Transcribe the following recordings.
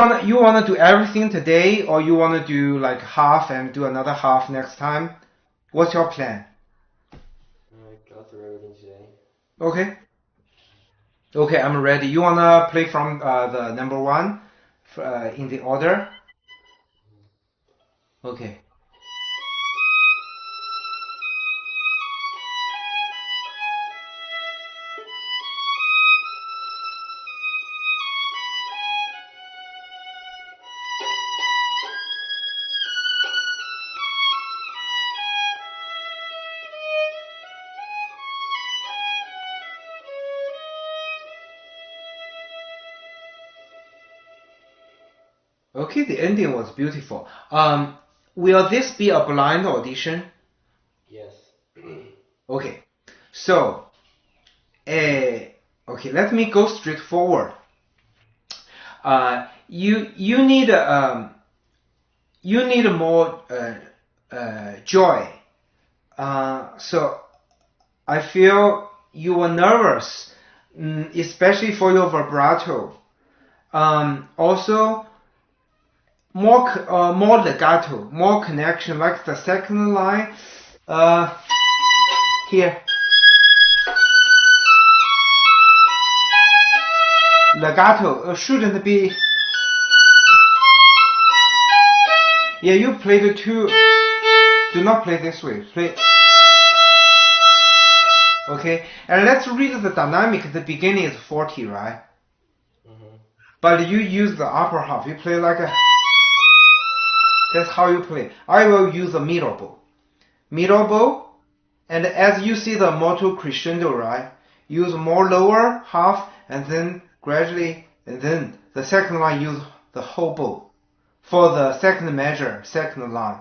You wanna do everything today, or you wanna do like half and do another half next time? What's your plan? Go through everything today. Okay. Okay, I'm ready. You wanna play from the number one in the order? Okay. Okay, the ending was beautiful. Will this be a blind audition? Yes. Okay. So, okay, let me go straight forward. You need more joy. So I feel you were nervous, especially for your vibrato. Also, more legato, more connection, like the second line. Here. Legato shouldn't be. Yeah, you play the two. Do not play this way. Play. Okay, and let's read the dynamic. The beginning is 40, right? But you use the upper half. You play like a. That's how you play. I will use the middle bow. Middle bow, and as you see the moto crescendo, right? Use more lower half, and then gradually, and then the second line use the whole bow for the second measure, second line.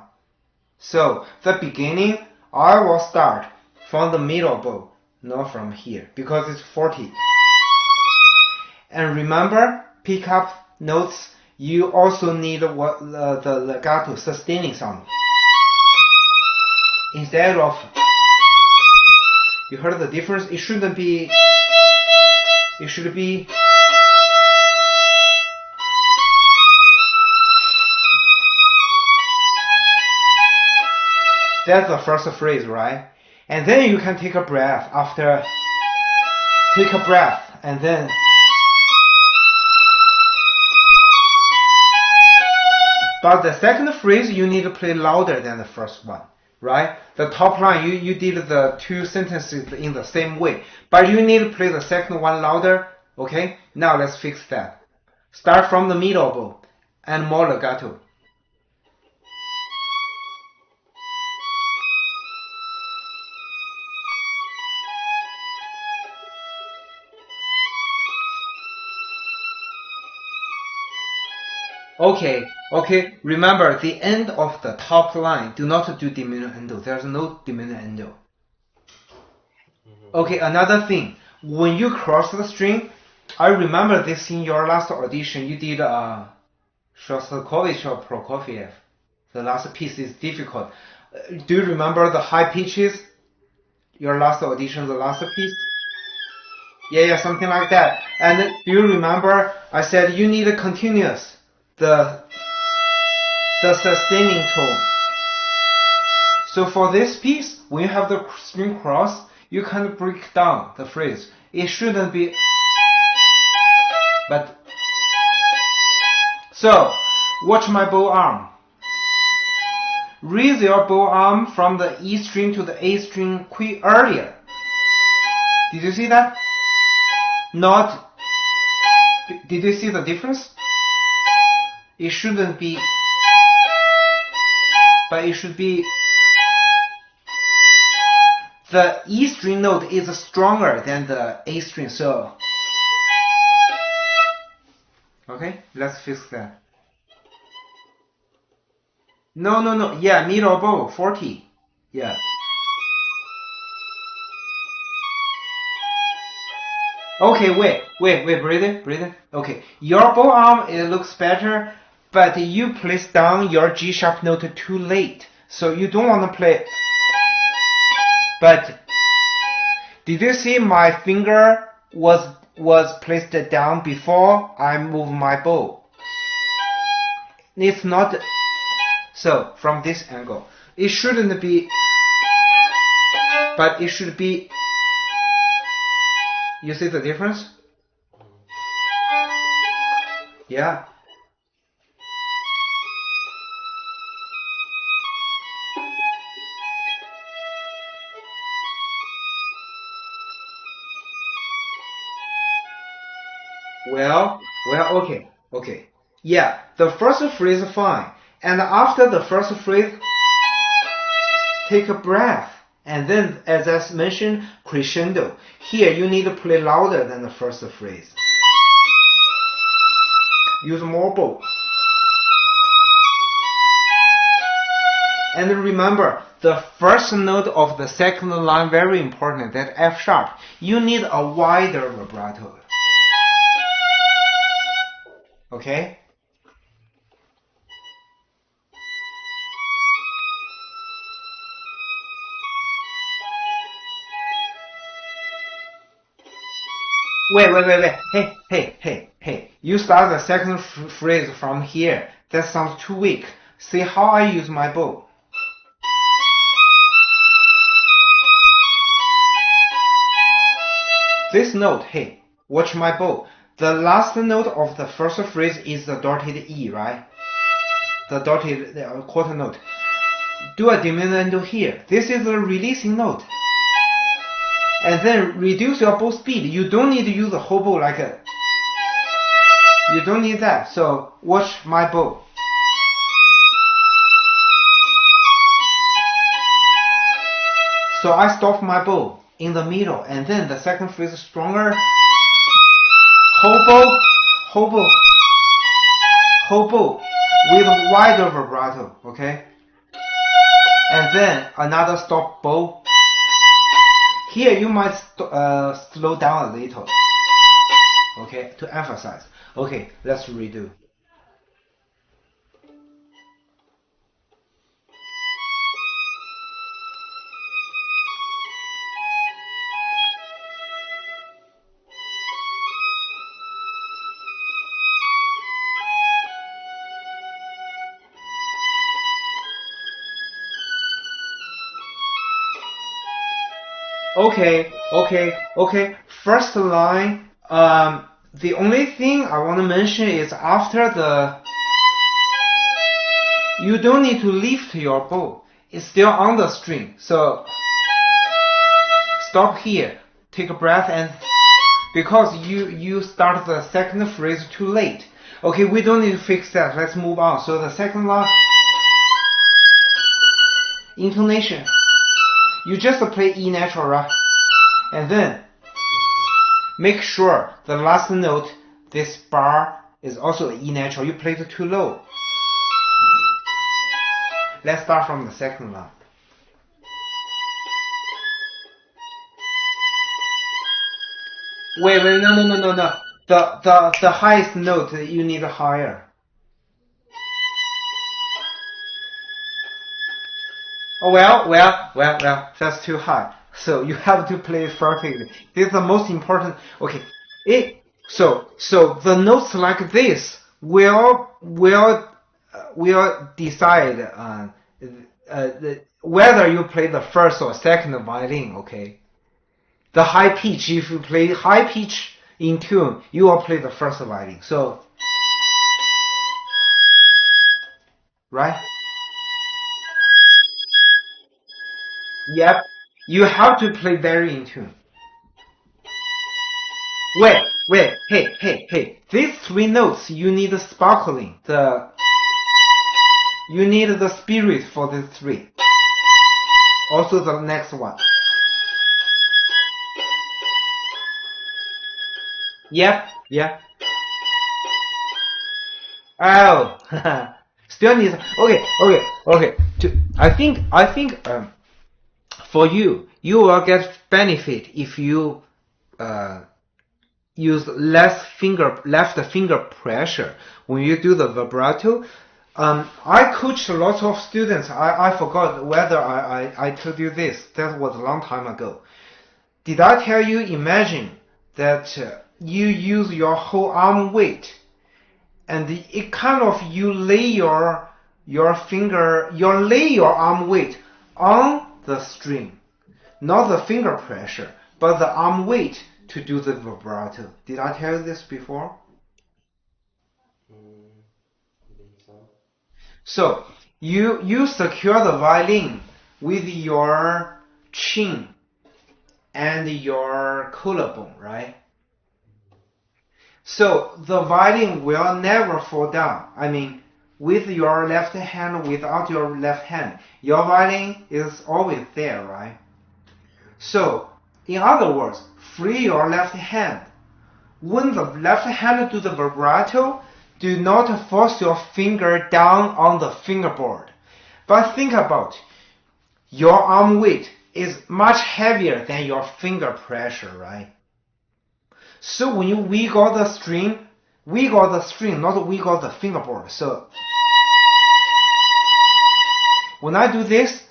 So the beginning, I will start from the middle bow, not from here, because it's 40. And remember, pick up notes. You also need what the legato sustaining sound. Instead of, you heard the difference? It shouldn't be, it should be, that's the first phrase, right? And then you can take a breath after, take a breath, and then, but the second phrase, you need to play louder than the first one, right? The top line, you did the two sentences in the same way, but you need to play the second one louder, okay? Now let's fix that. Start from the middle bow and more legato. Okay, remember the end of the top line, do not do diminuendo. There's no diminuendo. Okay, another thing, when you cross the string, I remember this in your last audition, you did Shostakovich or Prokofiev. The last piece is difficult. Do you remember the high pitches? Your last audition, the last piece? Yeah, something like that. And do you remember I said you need a continuous, the sustaining tone. So for this piece, when you have the string cross, you can break down the phrase. It shouldn't be, but, so, watch my bow arm. Raise your bow arm from the E string to the A string earlier. Did you see that? Not, did you see the difference? It shouldn't be, but it should be, the E string note is stronger than the A string, so, okay, let's fix that. No, yeah, middle bow, 40, yeah. Okay, wait, breathe in. Okay, your bow arm, it looks better, but you place down your G sharp note too late, so you don't want to play. But did you see my finger was placed down before I move my bow? it's not. So from this angle, it shouldn't be, but it should be. You see the difference? Yeah. Well, okay. Yeah, the first phrase fine. And after the first phrase, take a breath. And then, as I mentioned, crescendo. Here, you need to play louder than the first phrase. Use more bow. And remember, the first note of the second line, very important, that F sharp. You need a wider vibrato. Okay? Wait. Hey. You start the second phrase from here. That sounds too weak. See how I use my bow. This note, hey, watch my bow. The last note of the first phrase is the dotted E, right? The dotted quarter note. Do a diminuendo here. This is a releasing note. And then reduce your bow speed. You don't need to use the whole bow like a. You don't need that. So watch my bow. So I stop my bow in the middle, and then the second phrase is stronger. Whole bow with wider vibrato, okay? And then another stop bow. Here you might slow down a little, okay, to emphasize. Okay, let's redo. Okay. First line, the only thing I want to mention is after the, you don't need to lift your bow. It's still on the string. So stop here, take a breath, and because you start the second phrase too late. Okay, we don't need to fix that. Let's move on. So the second line, intonation. You just play E natural, right? And then make sure the last note, this bar, is also E natural. You played it too low. Let's start from the second line. Wait, no. The highest note you need higher. Oh, well, that's too high. So you have to play it perfectly. This is the most important. Okay, so the notes like this will decide whether you play the first or second violin. Okay, the high pitch. If you play high pitch in tune, you will play the first violin. So, right? Yep. You have to play very in tune. Wait, hey. These three notes, you need sparkling. You need the spirit for these three. Also the next one. Yep. Oh, still needs. Okay. I think for you will get benefit if you use left finger pressure when you do the vibrato. I coached lots of students. I forgot whether I told you this. That was a long time ago. Did I tell you? Imagine that you use your whole arm weight and it kind of you lay your arm weight on the string, not the finger pressure, but the arm weight to do the vibrato. Did I tell you this before? I think so. So you secure the violin with your chin and your collarbone, right? So the violin will never fall down. I mean, with your left hand, without your left hand, your violin is always there, right? So, in other words, free your left hand. When the left hand do the vibrato, do not force your finger down on the fingerboard. But think about it. Your arm weight is much heavier than your finger pressure, right? So when you wiggle the string, not wiggle the fingerboard. So when I do this,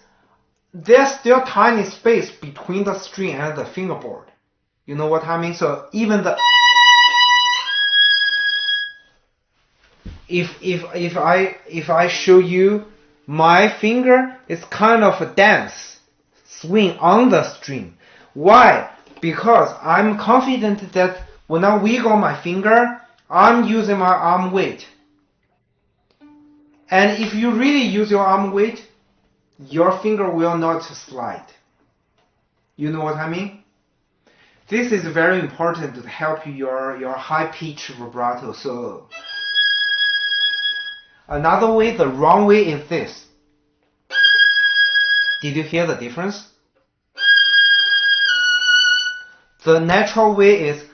there's still tiny space between the string and the fingerboard. You know what I mean? So even the if I show you my finger, it's kind of a dance swing on the string. Why? Because I'm confident that when I wiggle my finger, I'm using my arm weight. And if you really use your arm weight, your finger will not slide. You know what I mean? This is very important to help your high pitch vibrato. So another way, the wrong way is this. Did you hear the difference? The natural way is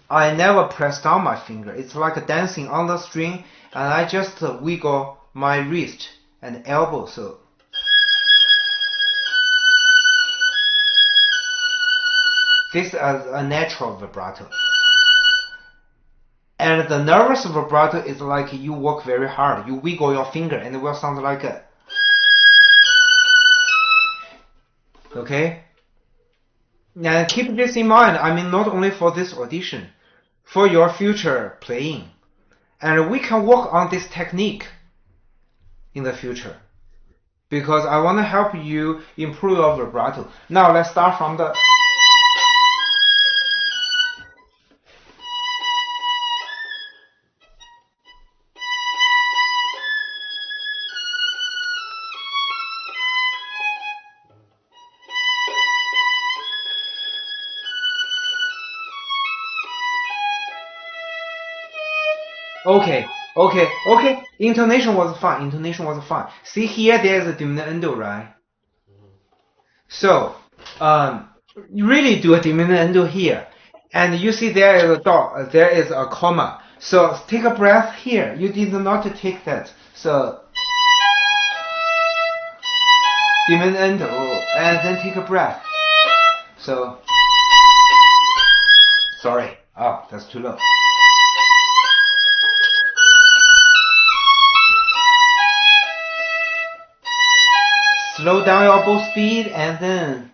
I never press down my finger. It's like dancing on the string, and I just wiggle my wrist and elbow. So this is a natural vibrato. And the nervous vibrato is like you work very hard. You wiggle your finger and it will sound like a... Okay? And keep this in mind. I mean, not only for this audition, for your future playing. And we can work on this technique in the future, because I want to help you improve your vibrato. Now let's start from the... Okay. Intonation was fine. See here, there's a diminuendo, right? So, you really do a diminuendo here. And you see there is a dot, there is a comma. So take a breath here. You did not take that. So, diminuendo, and then take a breath. So, sorry. Oh, that's too low. Slow down your bow speed and then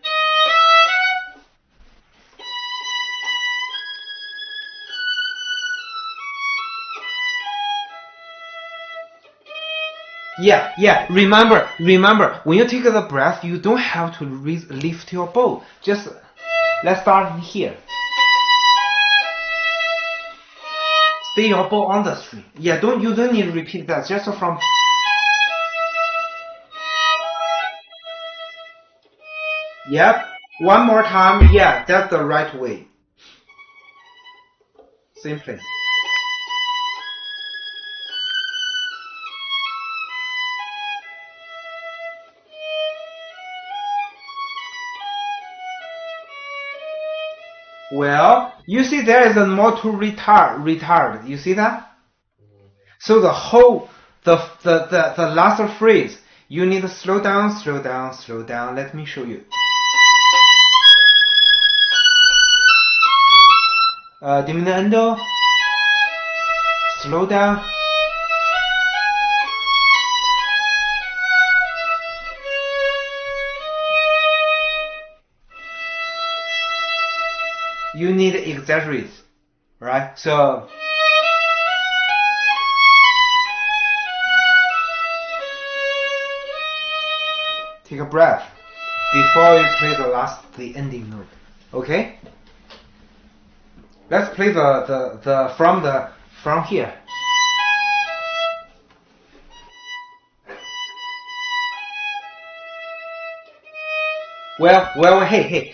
yeah. Remember, when you take the breath, you don't have to lift your bow. Just let's start here. Stay your bow on the string. Yeah, you don't need to repeat that. Just from... Yep. One more time. Yeah, that's the right way. Simply. Well, you see there is a more to retard. You see that? So the whole, the last phrase, you need to slow down. Let me show you. Diminuendo. Slow down. You need to exaggerate, right? So take a breath before you play the ending note. Okay? Let's play from here. Well, hey.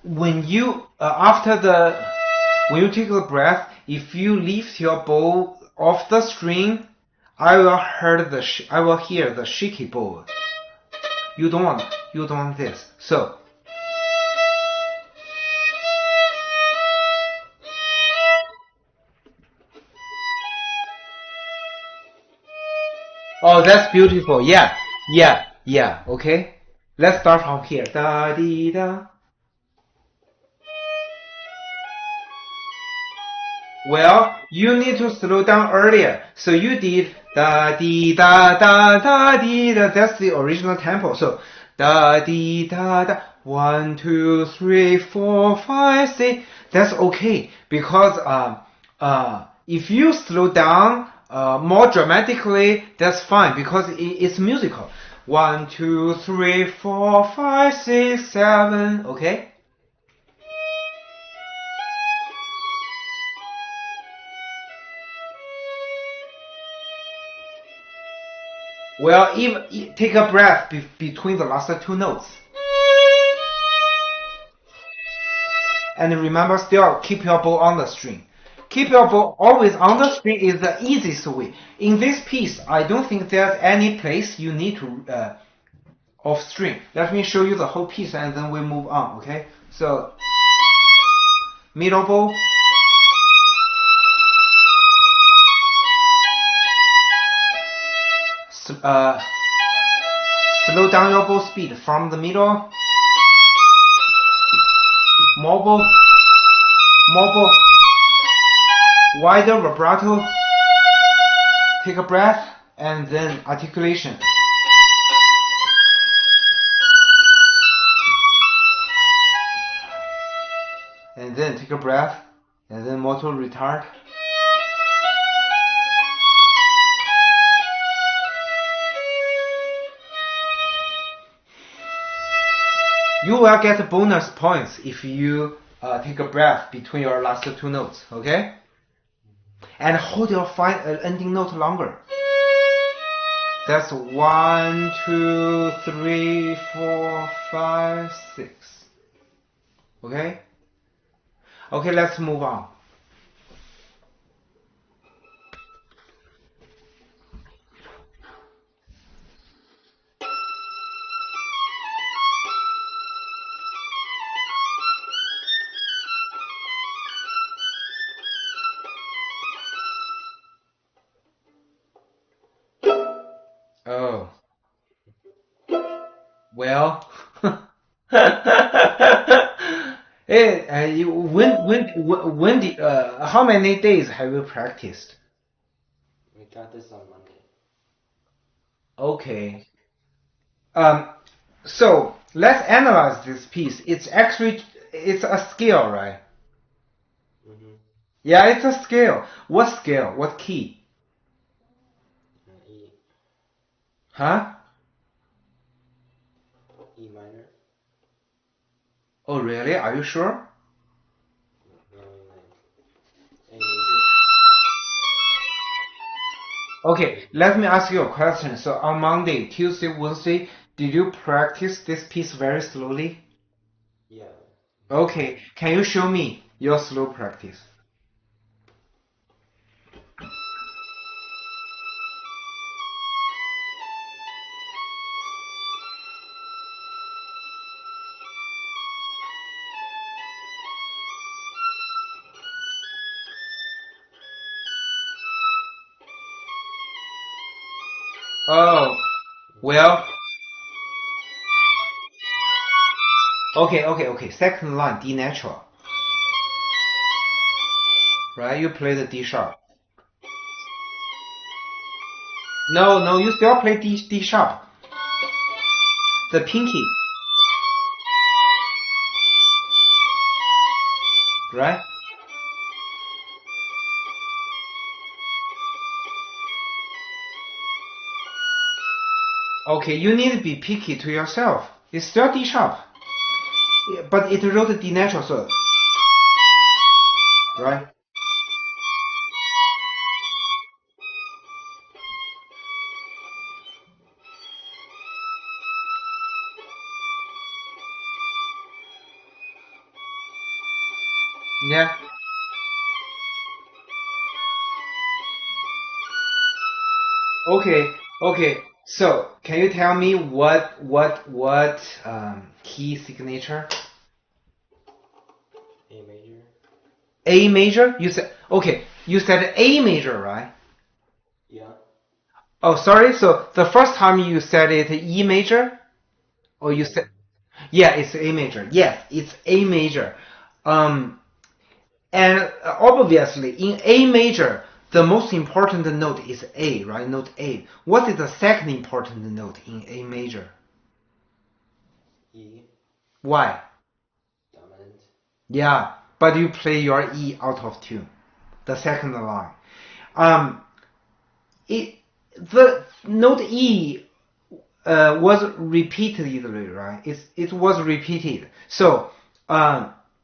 When you when you take a breath, if you lift your bow off the string, I will hear the shaky bow. You don't want this. So. Oh, that's beautiful. Yeah. Okay. Let's start from here. Da dee da. Well, you need to slow down earlier. So you did da dee da da da dee da. That's the original tempo. So da dee da da. 1, 2, 3, 4, 5, 6. That's okay because if you slow down more dramatically, that's fine because it's musical. 1, 2, 3, 4, 5, 6, 7. Okay. Well, even take a breath between the last two notes. And remember, still keep your bow on the string. Keep your bow always on the string is the easiest way. In this piece, I don't think there's any place you need to off string. Let me show you the whole piece and then we move on, okay? So, middle bow. Slow down your bow speed from the middle. More bow. Wider vibrato. Take a breath and then articulation. And then take a breath and then motor retard. You will get bonus points if you take a breath between your last two notes, okay? And hold your ending note longer. That's 1, 2, 3, 4, 5, 6. Okay? Okay, let's move on. Oh. Well. How many days have you practiced? We got this on Monday. Okay. So let's analyze this piece. It's a scale, right? Mm-hmm. Yeah, it's a scale. What scale? What key? E. Huh? E minor. Oh, really? Are you sure? No, A major. Okay, let me ask you a question. So on Monday, Tuesday, Wednesday, did you practice this piece very slowly? Yeah. Okay, can you show me your slow practice? Oh, well. Okay. Second line, D natural. Right? You play the D sharp. No, you still play D sharp. The pinky. Right? Okay, you need to be picky to yourself. It's still D sharp, but it wrote D natural, so right? Yeah. Okay. Okay. So, can you tell me what key signature? A major. A major? You said okay. You said A major, right? Yeah. Oh, sorry. So the first time you said it E major, or you said yeah, it's A major. Yes, it's A major. Um, and obviously in A major, the most important note is A, right? Note A. What is the second important note in A major? E. Why? Dominant. Yeah, but you play your E out of tune, the second line. Um, it the note E was repeatedly, right? It was repeated. So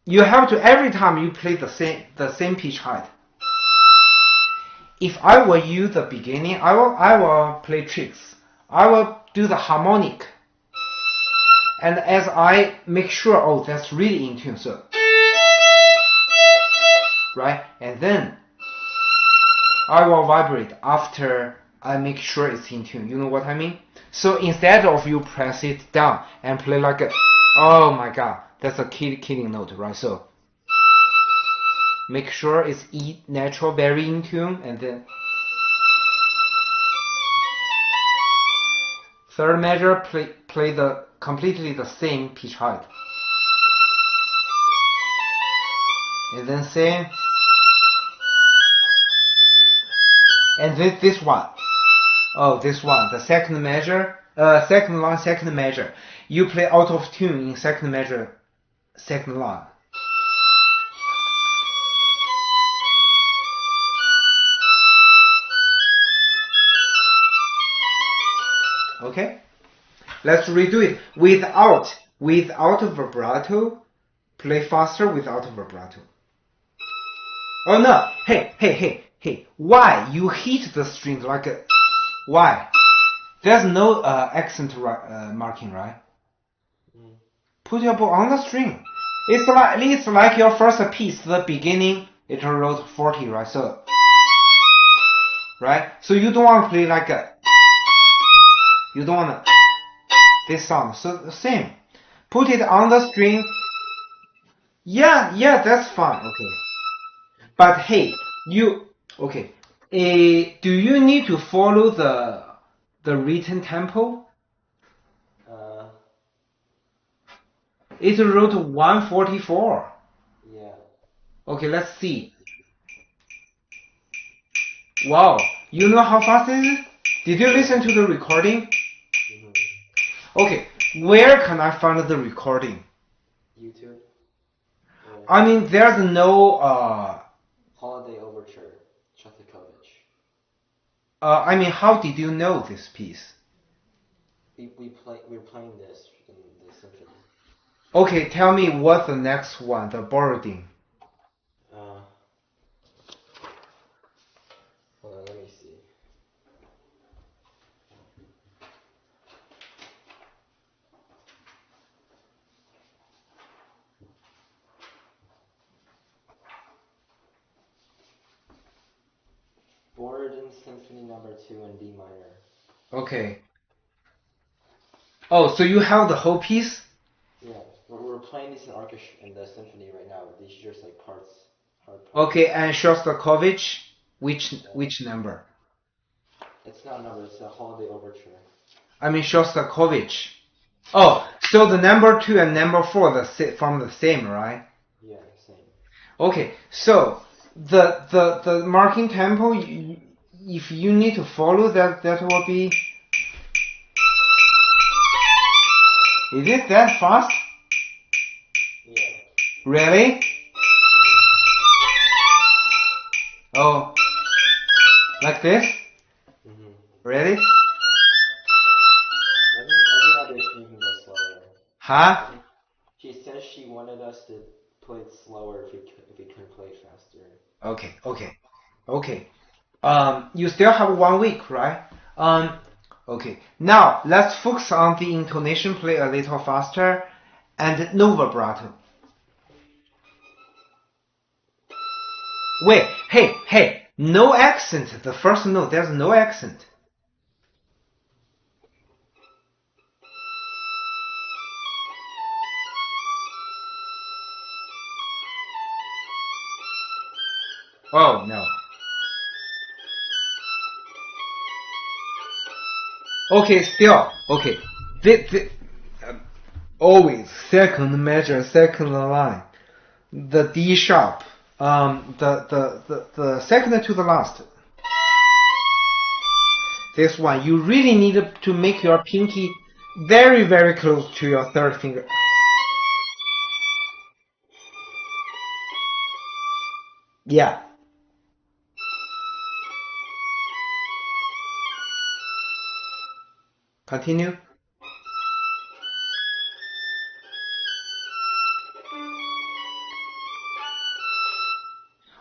you have to every time you play the same pitch height. If I were you, the beginning, I will play tricks. I will do the harmonic, and as I make sure, oh, that's really in tune. So right, and then I will vibrate after I make sure it's in tune. You know what I mean? So instead of you press it down and play like a, oh my god, that's a killing note, right? So make sure it's E natural, very in tune, and then third measure play the completely the same pitch height, and then same, and this one. Oh, this one, the second measure, second line, second measure. You play out of tune in second measure, second line. Okay, let's redo it without vibrato. Play faster without vibrato. Oh no! Hey! Why you hit the strings like a? Why? There's no accent marking, right? Mm. Put your bow on the string. It's like your first piece. The beginning it wrote 40, right? So right. So you don't want to play like a. You don't want to this sound. So same. Put it on the string. Yeah, that's fine. Okay. But hey, you okay? Do you need to follow the written tempo? Uh. It wrote 144. Yeah. Okay, let's see. Wow, you know how fast it is? Did you listen to the recording? Mhm. Okay, where can I find the recording? YouTube. Or I mean, there's no Holiday Overture. Shostakovich. I mean, how did you know this piece? We're playing this in the symphony. Okay, tell me what's the next one, the Borodin. Uh. Hold on. Let me see. Borodin Symphony Number 2 in D minor. Okay. Oh, so you have the whole piece? Yeah, we're playing this in orchestra in the symphony right now. These are just like parts, hard parts. Okay, and Shostakovich, which number? It's not a number. It's a Holiday Overture. I mean Shostakovich. Oh, so the number 2 and number 4 from the same, right? Yeah, same. Okay, so the marking tempo, if you need to follow that will be. Is it that fast? Yeah. Really? Oh, like this? Mhm. Really? Huh? She says she wanted us to play it slower if we couldn't play it faster. Okay. You still have 1 week, right? Okay. Now let's focus on the intonation. Play a little faster, and no vibrato. Wait, hey, no accent. The first note, there's no accent. Oh no. Okay, still okay. Always second measure, second line. The D sharp. The second to the last. This one, you really need to make your pinky very, very close to your third finger. Yeah. Continue.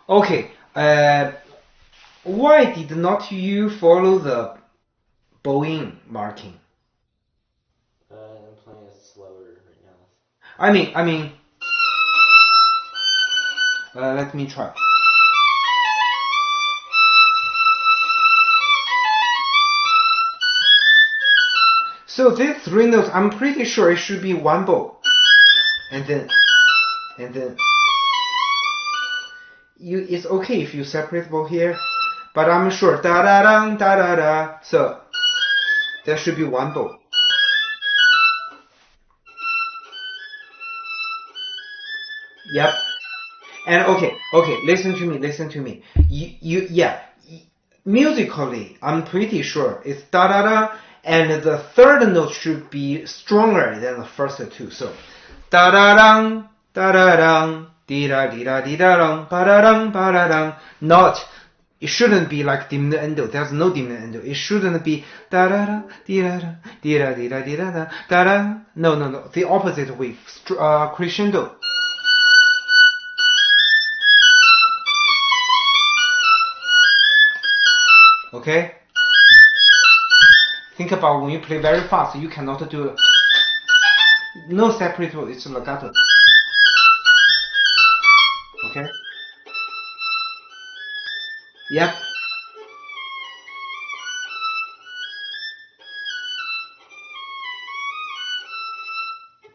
Okay. Why did not you follow the bowing marking? I'm playing it slower right now. I mean. Let me try. So these 3 notes, I'm pretty sure it should be one bow, and then it's okay if you separate bow here, but I'm sure da da da da da da. So there should be one bow. Yep. And okay, listen to me. Musically, I'm pretty sure it's da da da, and the third note should be stronger than the first two. So da da dang, da da dang, di da dang, ba da dang. Not. It shouldn't be like diminuendo. There's no diminuendo. It shouldn't be da da da di da da da. No. The opposite way. Crescendo. Okay? Think about when you play very fast, you cannot do no separato, it's legato. Okay? Yep.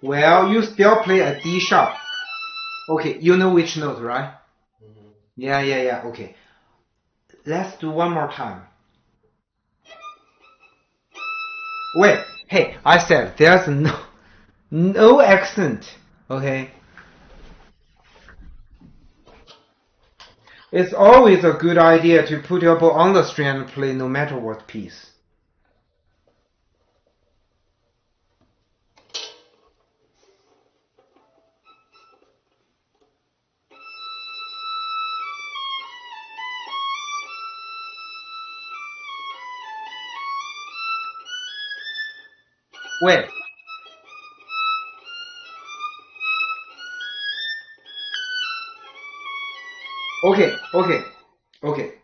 Well, you still play a D sharp. Okay, you know which note, right? Mm-hmm. Yeah, okay. Let's do one more time. Wait, hey, I said there's no accent, okay? It's always a good idea to put your bow on the string and play no matter what piece. Wait. Okay.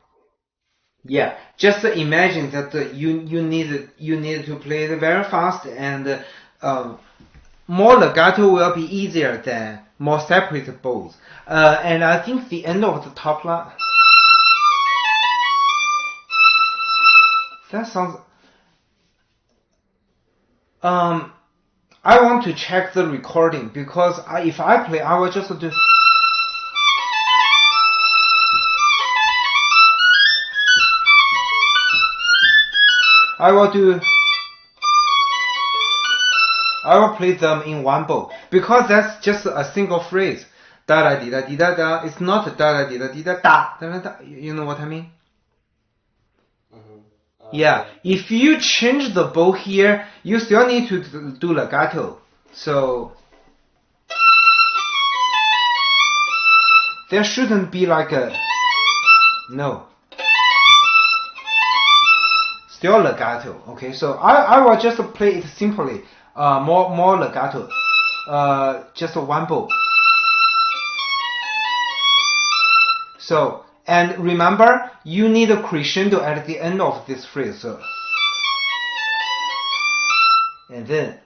Yeah, just imagine that you need to play it very fast, and more legato will be easier than more separate bows. And I think the end of the top line. That sounds. I want to check the recording because if I play, I will just do. I will play them in one bow because that's just a single phrase. Da da di da di da da. It's not da da di da di da da da da. You know what I mean? Mm-hmm. Yeah. If you change the bow here, you still need to do legato. So there shouldn't be like a no. Still legato. Okay, so I will just play it simply. More legato. just one bow. So, and remember, you need a crescendo at the end of this phrase. So, and then.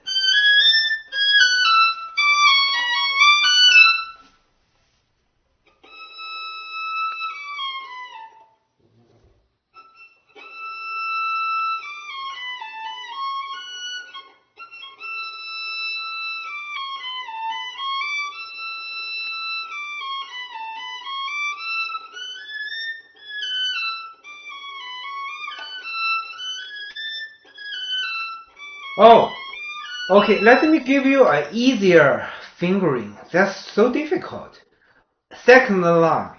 Oh, okay, let me give you an easier fingering. That's so difficult. Second line.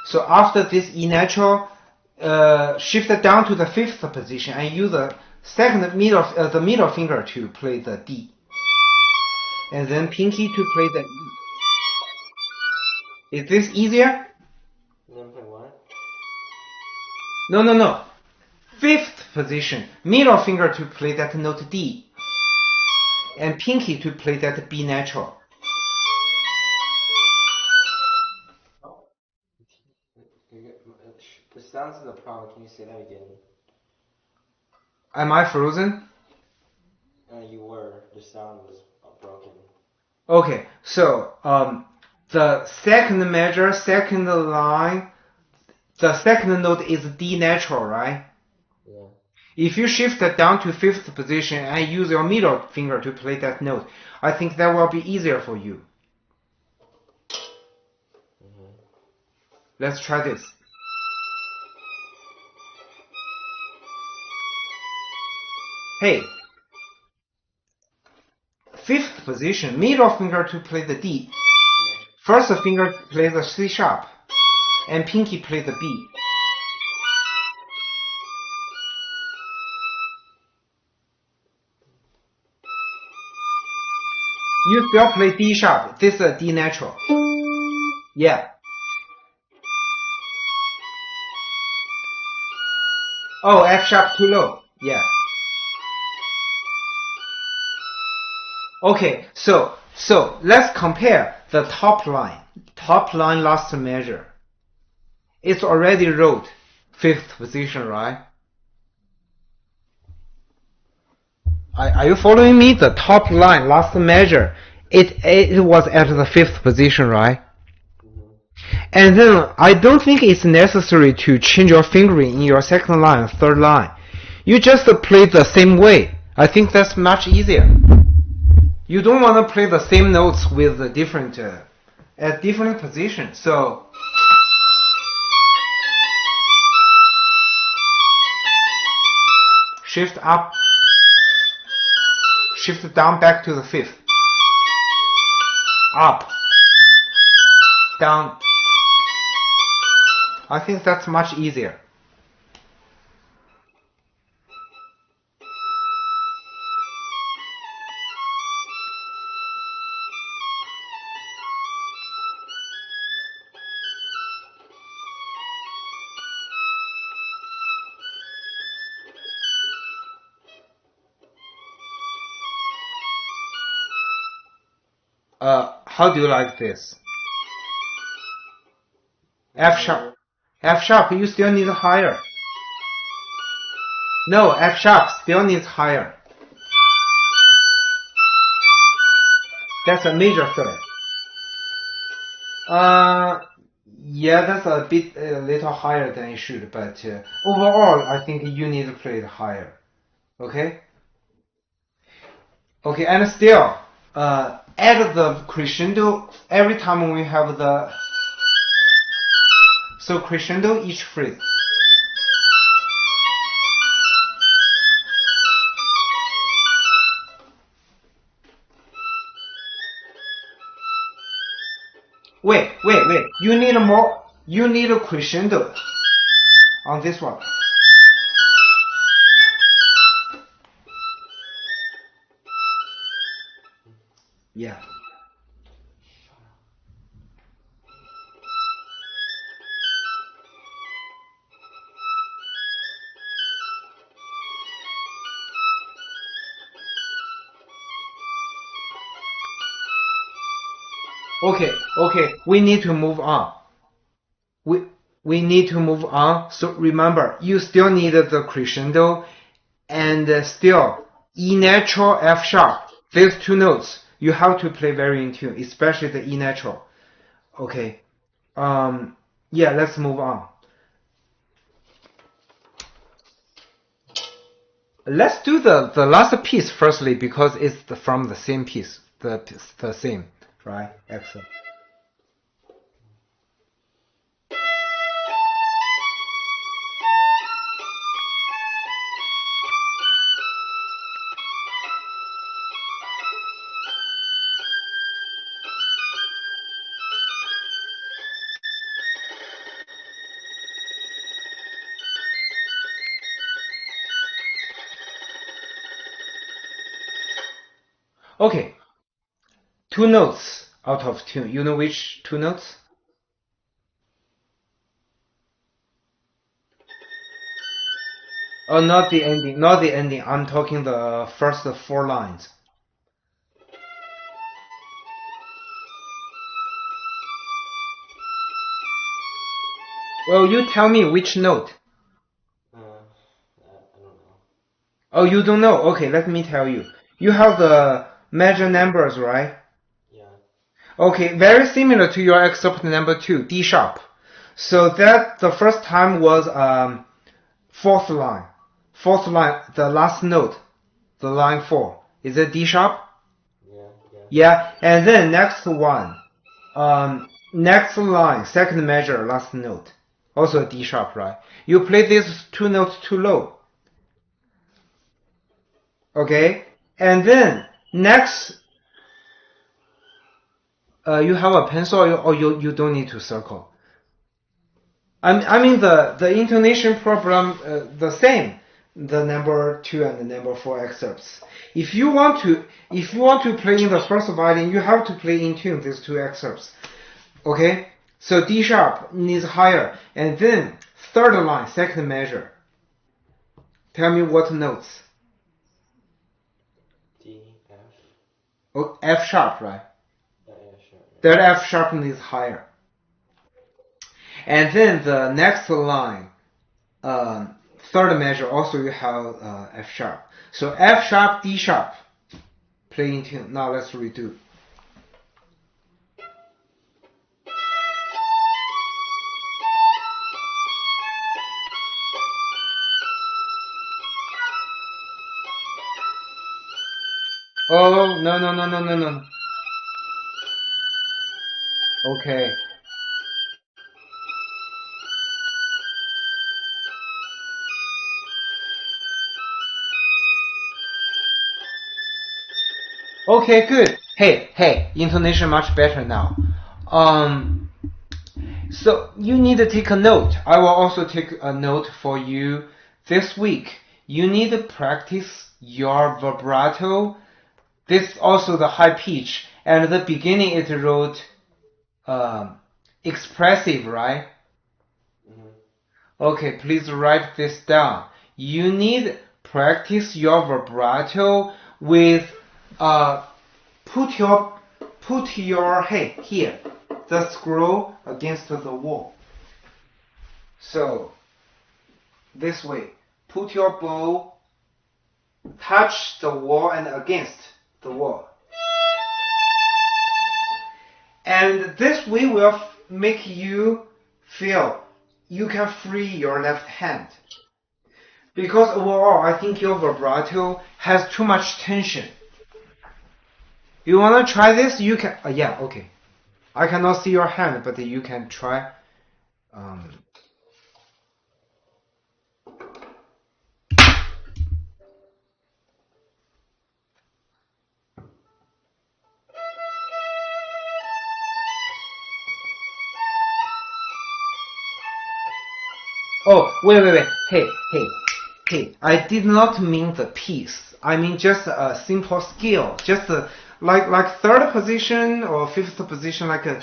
So after this E natural, shift down to the fifth position and use the the middle finger to play the D. And then pinky to play the E. Is this easier? Then play what? No. Fifth position, middle finger to play that note D, and pinky to play that B natural. The sounds of the problem, can you say that again? Am I frozen? You were. The sound was broken. Okay, so the second measure, second line, the second note is D natural, right? Yeah. If you shift it down to fifth position and use your middle finger to play that note, I think that will be easier for you. Let's try this. Hey, fifth position, middle finger to play the D. First finger play the C sharp, and pinky play the B. You still play D sharp. This is a D natural. Yeah. Oh, F sharp too low. Yeah. Okay, so let's compare the top line. Top line last measure. It's already wrote fifth position, right? Are you following me? The top line last measure, it was at the fifth position, right? And then I don't think it's necessary to change your fingering in your second line, third line. You just play the same way. I think that's much easier. You don't want to play the same notes with the different at different positions. So shift up, shift down back to the fifth. Up, down. I think that's much easier. How do you like this? F sharp. F sharp, you still need higher. No, F sharp still needs higher. That's a major third. Yeah, that's a little higher than it should, but overall, I think you need to play it higher. Okay? Okay, and still, add the crescendo every time we have the. So crescendo each phrase. Wait. You need more. You need a crescendo on this one. Yeah. Okay, we need to move on. We we need to move on. So remember, you still need the crescendo and still E natural, F sharp. These two notes you have to play very in tune, especially the E natural. Okay. Yeah, let's move on. Let's do the last piece firstly because it's from the same piece, the same, right? Excellent. Okay, two notes out of tune. You know which two notes? Oh, not the ending, not the ending. I'm talking the first four lines. Well, you tell me which note. I don't know. Oh, you don't know? Okay, let me tell you. You have the major numbers, right? Yeah. Okay, very similar to your excerpt number 2, D sharp. So that the first time was fourth line. Fourth line, the last note, the line 4. Is it D sharp? Yeah. Yeah. Yeah, and then next one, next line, second measure, last note, also D sharp, right? You play these two notes too low, okay? And then next, you have a pencil, or you don't need to circle. I mean the intonation problem, the same, the number 2 and the number 4 excerpts. If you want to play in the first violin, you have to play in tune these two excerpts. Okay, so D sharp needs higher, and then third line, second measure. Tell me what notes. D, F. Oh, F sharp, right? Yeah, sure. Yeah. Third F sharp needs higher. And then the next line, third measure, also you have F sharp. So F sharp, D sharp, play in tune. Now let's redo. Oh, no. Okay. Okay, good. Hey, intonation much better now. So you need to take a note. I will also take a note for you this week. You need to practice your vibrato. This also the high pitch. And at the beginning it wrote expressive, right? Okay, please write this down. You need practice your vibrato with put your hey here the screw against the wall. So this way, put your bow, touch the wall and against the wall. And this way will make you feel you can free your left hand. Because overall, I think your vibrato has too much tension. You wanna try this? You can. Yeah, okay. I cannot see your hand, but you can try. Oh, wait. Hey. I did not mean the piece. I mean just a simple scale. Just like third position or fifth position, like a.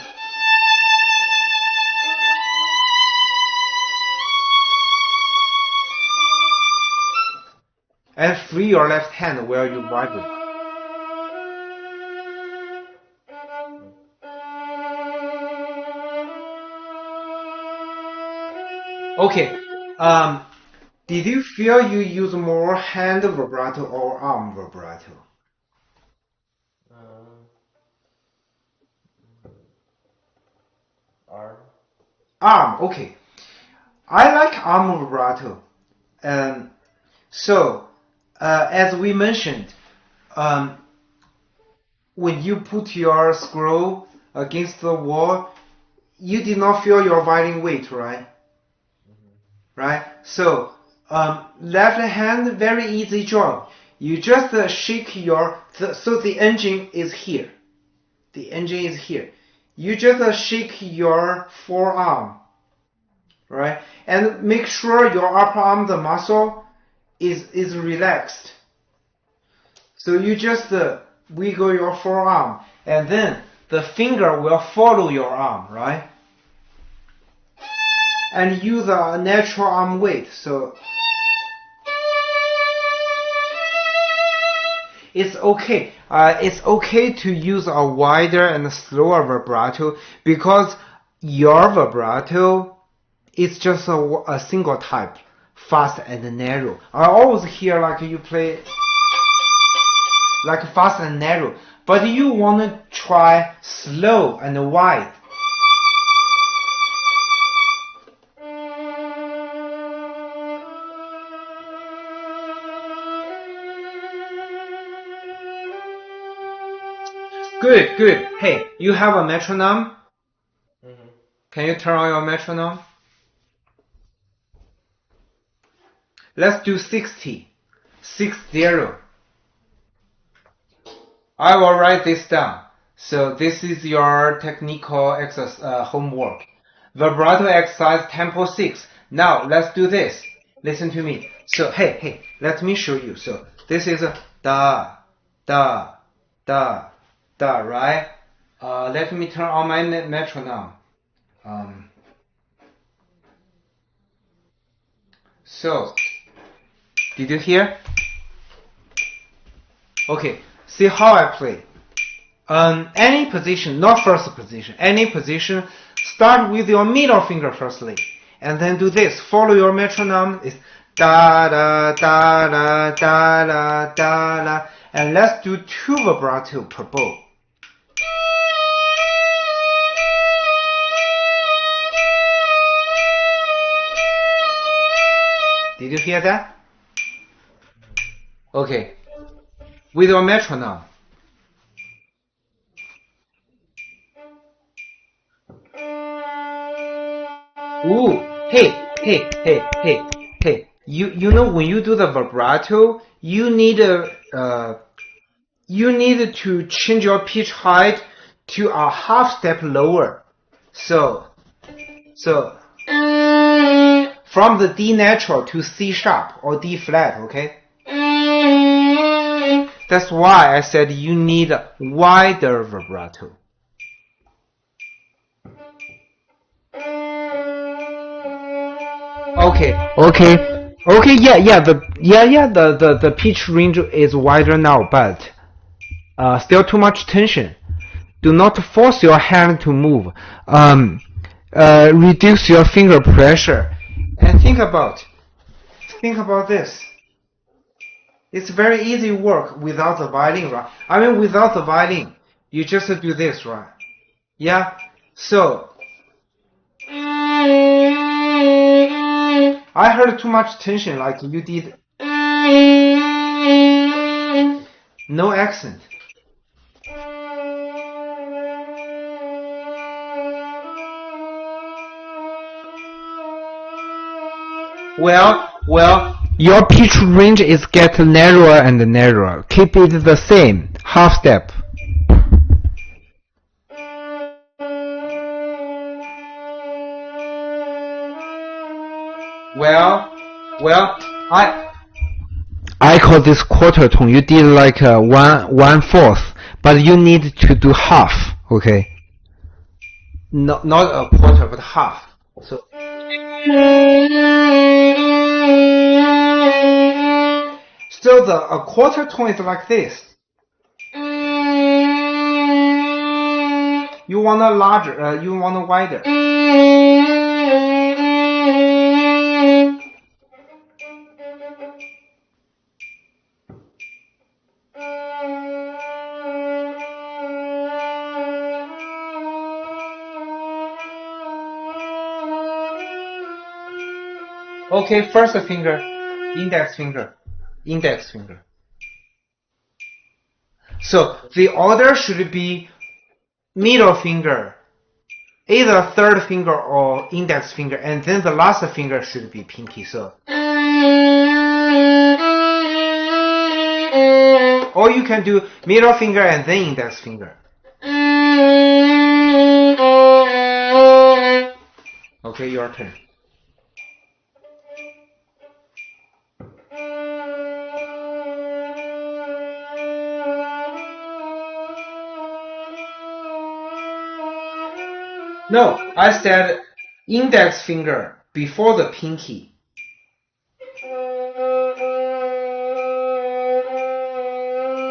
And free your left hand while you vibrate. Okay. Did you feel you use more hand vibrato or arm vibrato? Arm. Arm. Okay. I like arm vibrato. So, as we mentioned, when you put your screw against the wall, you did not feel your violin weight, right? Right? So, left hand, very easy job. You just shake so the engine is here. The engine is here. You just shake your forearm, right? And make sure your upper arm, the muscle, is relaxed. So you just wiggle your forearm, and then the finger will follow your arm, right? And use a natural arm weight. So it's okay. It's okay to use a wider and slower vibrato because your vibrato is just a single type, fast and narrow. I always hear like you play like fast and narrow, but you want to try slow and wide. Good, good. Hey, you have a metronome? Mm-hmm. Can you turn on your metronome? Let's do 60. 60. I will write this down. So this is your technical homework. Vibrato exercise tempo 6. Now let's do this. Listen to me. So hey, let me show you. So this is a da, da, da, da, right? Let me turn on my metronome. So did you hear? Okay, see how I play. Any position, not first position, any position, start with your middle finger firstly, and then do this. Follow your metronome. It's da da da da da da da da, and let's do 2 vibrato per bow. Did you hear that? Okay, with your metronome. Ooh, hey. You know when you do the vibrato, you need to change your pitch height to a half step lower. So from the D natural to C sharp or D flat, okay? That's why I said you need a wider vibrato. Okay, the pitch range is wider now, but still too much tension. Do not force your hand to move. Reduce your finger pressure, and think about this. It's very easy work without the violin, right? I mean, without the violin, you just do this, right? Yeah. So I heard too much tension, like you did. No accent. Well, your pitch range is get narrower and narrower. Keep it the same, half step. Well, I call this quarter tone. You did like 1/4, but you need to do half, okay? Not a quarter, but half. So a quarter tone is like this. You want a larger, you want a wider. Okay, first finger, index finger, index finger. So the order should be middle finger, either third finger or index finger, and then the last finger should be pinky. So, or you can do middle finger and then index finger. Okay, your turn. No, I said index finger before the pinky.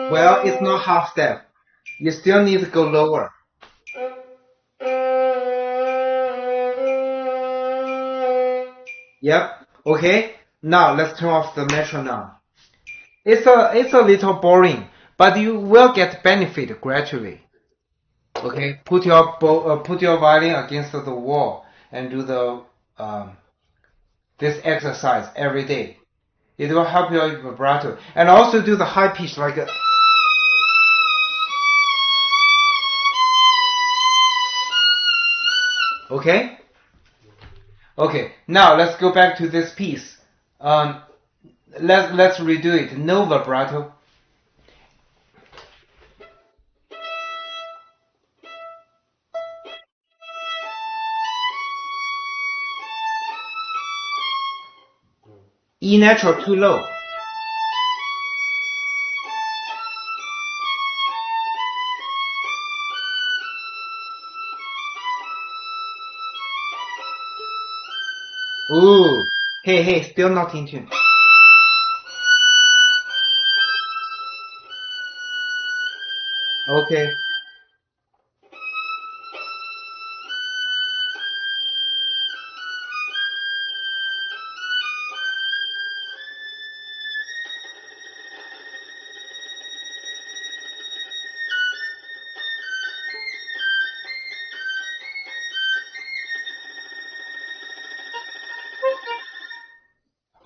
Well, it's not half step. You still need to go lower. Yep. Okay. Now let's turn off the metronome. It's a little boring, but you will get benefit gradually. Okay. Put your violin against the wall and do the this exercise every day. It will help your vibrato, and also do the high pitch like a. Okay. Okay. Now let's go back to this piece. Let's redo it. No vibrato. E natural too low. Ooh. Hey, still not in tune. Okay.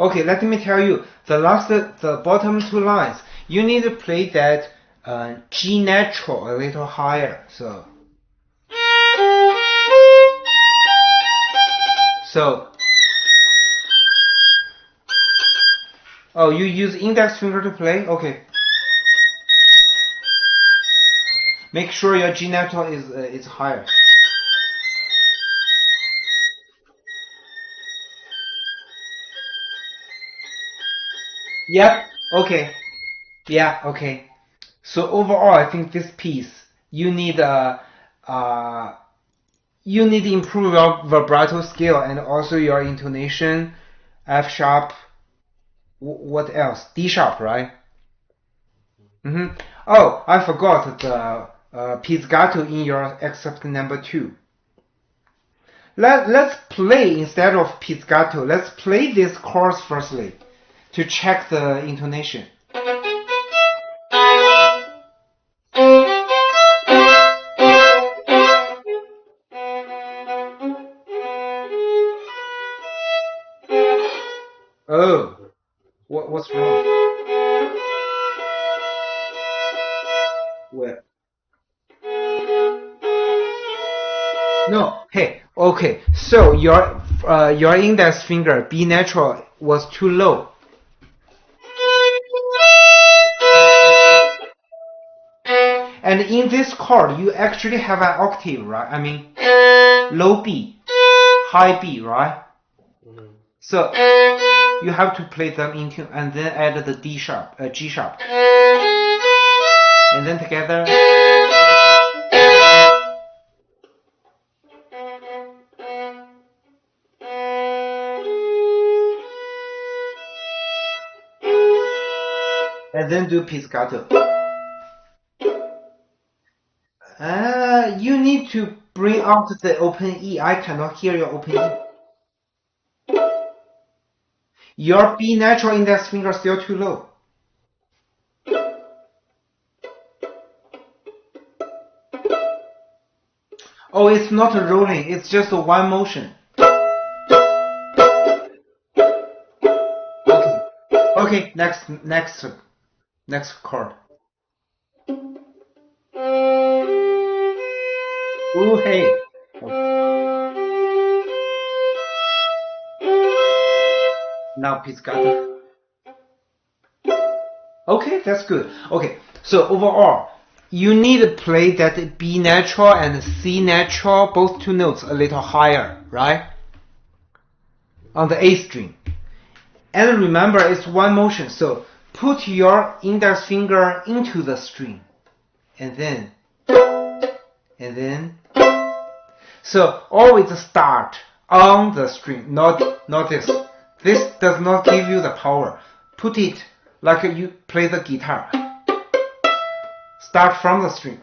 Okay, let me tell you, the bottom two lines, you need to play that G natural a little higher. Oh, you use index finger to play? Okay. Make sure your G natural is higher. Yep. Okay. Yeah. Okay. So overall, I think this piece you need to improve your vibrato skill and also your intonation. F sharp. What else? D sharp, right? Oh, I forgot the pizzicato in your excerpt number 2. Let's play instead of pizzicato. Let's play this chorus firstly to check the intonation. Oh, what's wrong? Where? No, hey, okay. So your index finger B natural was too low. And in this chord, you actually have an octave, right? I mean, low B, high B, right? So you have to play them in tune and then add the D sharp, G sharp, and then together. And then do pizzicato. You need to bring out the open E. I cannot hear your open E. Your B natural index finger is still too low. Oh, it's not rolling. It's just one motion. Okay, next chord. Ooh, hey. Now pizzicato. Okay, that's good. Okay, so overall, you need to play that B natural and C natural, both two notes, a little higher, right? On the A string. And remember, it's one motion, so put your index finger into the string. And then. So always start on the string, not this. This does not give you the power. Put it like you play the guitar. Start from the string.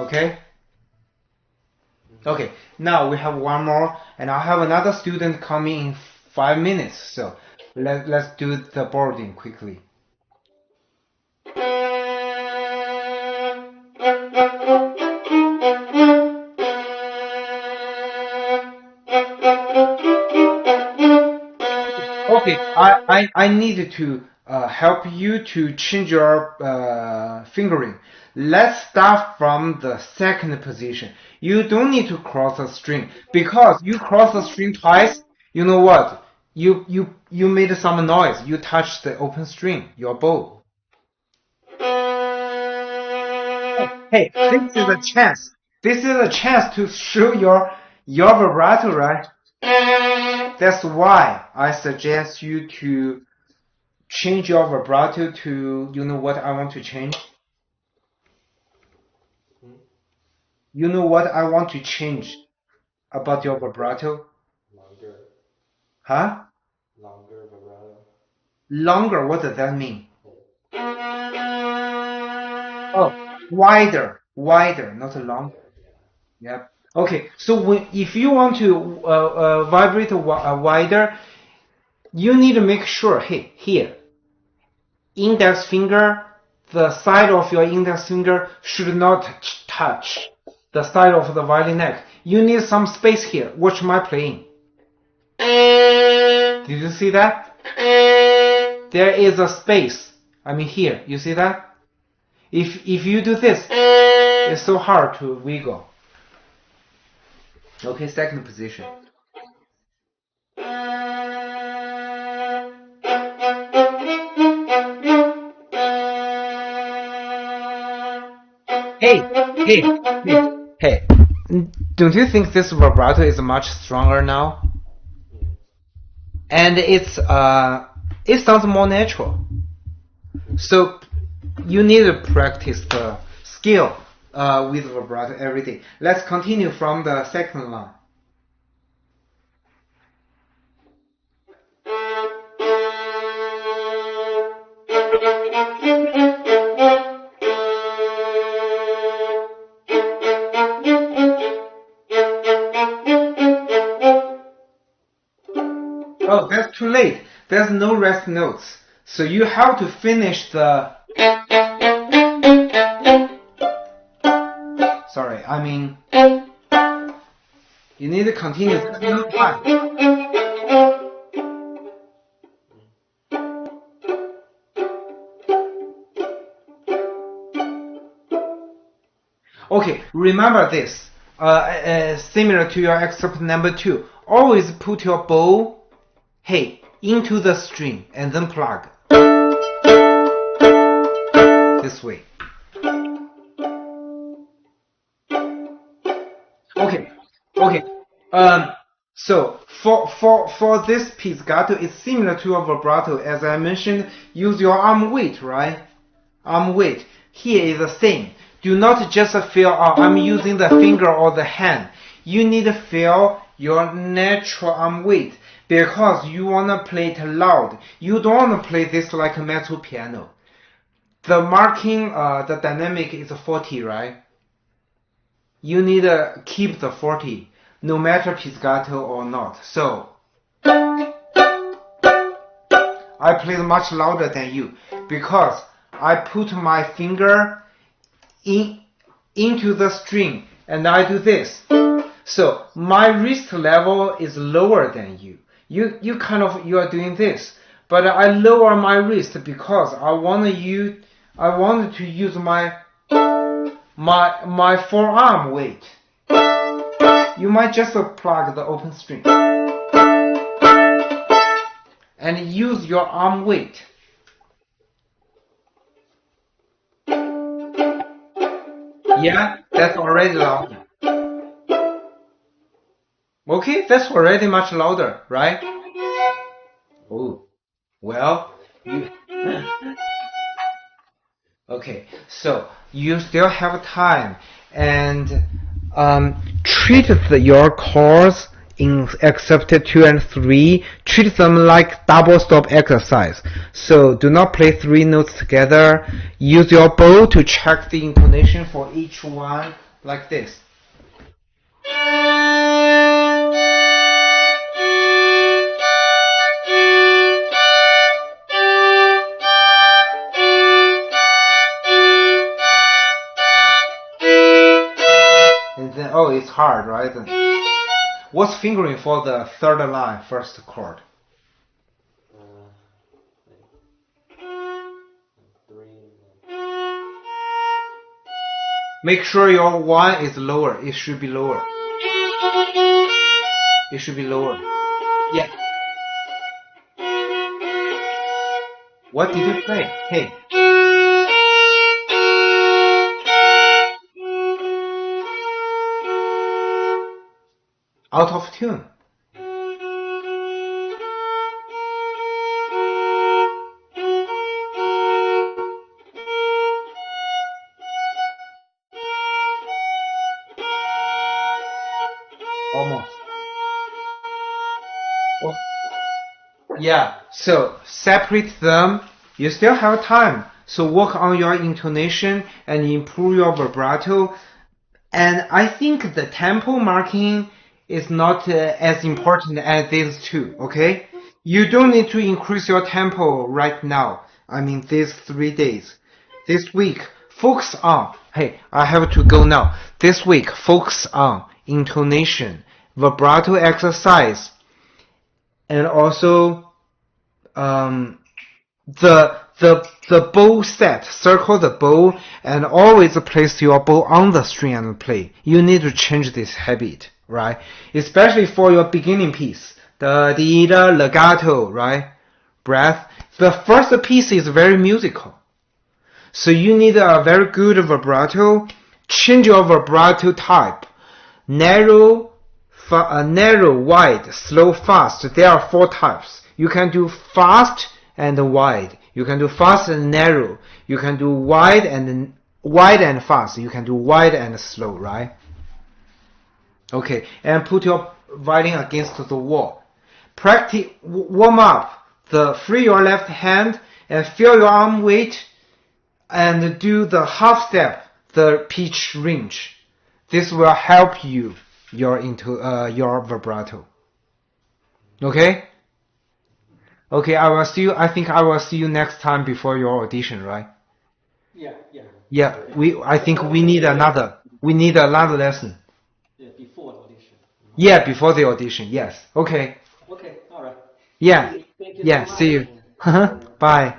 Okay? Okay, now we have one more, and I have another student coming in 5 minutes, so let's do the boarding quickly. Okay, I needed to help you to change your fingering. Let's start from the second position. You don't need to cross the string because you cross the string twice. You know what? You made some noise. You touched the open string, your bow. Hey, this is a chance. This is a chance to show your vibrato, right? That's why I suggest you to change your vibrato to, you know what I want to change? You know what I want to change about your vibrato? Longer. Huh? Longer vibrato. Longer, what does that mean? Oh, wider, not longer. Yep. Okay, so if you want to vibrate wider, you need to make sure, hey, here, index finger, the side of your index finger should not touch the side of the violin neck. You need some space here. Watch my playing. Did you see that? There is a space. I mean here, you see that? If you do this, it's so hard to wiggle. Okay, second position. Hey. Don't you think this vibrato is much stronger now? And it sounds more natural. So you need to practice the skill with vibrato every day. Let's continue from the second line. Oh, that's too late. There's no rest notes. So you have to finish the... Sorry, I mean... You need to continue. There's no time. Okay, remember this. Similar to your excerpt number 2. Always put your bow, hey, into the string and then plug. This way. Okay. So for this pizzicato, it's similar to a vibrato. As I mentioned, use your arm weight, right? Arm weight. Here is the same. Do not just feel, oh, I'm using the finger or the hand. You need to feel your natural arm weight because you want to play it loud. You don't want to play this like a mezzo piano. The marking, the dynamic is 40, right? You need to keep the 40, no matter pizzicato or not. So, I played much louder than you because I put my finger into the string and I do this. So, my wrist level is lower than you. you kind of you are doing this, but I lower my wrist because I wanted to use my forearm weight. You might just plug the open string and use your arm weight. Yeah, that's already louder. Okay, that's already much louder, right? Oh, well, okay, so you still have time, and treat your chords in accepted 2 and 3. Treat them like double stop exercise. So do not play 3 notes together. Use your bow to check the intonation for each one, like this. And then, oh, it's hard, right? What's fingering for the third line, first chord? 3. Make sure your 1 is lower. It should be lower. It should be lower. Yeah. What did you play? Hey. Out of tune. Almost. Oh. Yeah, so separate them. You still have time. So work on your intonation and improve your vibrato. And I think the tempo marking is not as important as these two, okay? You don't need to increase your tempo right now. I mean, these 3 days. This week, focus on, hey, I have to go now. This week, focus on intonation, vibrato exercise, and also the bow set. Circle the bow and always place your bow on the string and play. You need to change this habit, right? Especially for your beginning piece. The legato, right? Breath. The first piece is very musical. So you need a very good vibrato. Change your vibrato type. Narrow, wide, slow, fast. There are 4 types. You can do fast and wide. You can do fast and narrow. You can do wide and fast. You can do wide and slow, right? Okay, and put your violin against the wall. Practice, warm up. Free your left hand and feel your arm weight, and do the half step, the pitch range. This will help you your vibrato. Okay? Okay, I think I will see you next time before your audition, right? Yeah. Yeah, I think we need another lesson. Yeah, before the audition. Yeah, before the audition, yes. Okay. Okay, alright. Yeah. Thank you Yeah, so much. see you. Bye.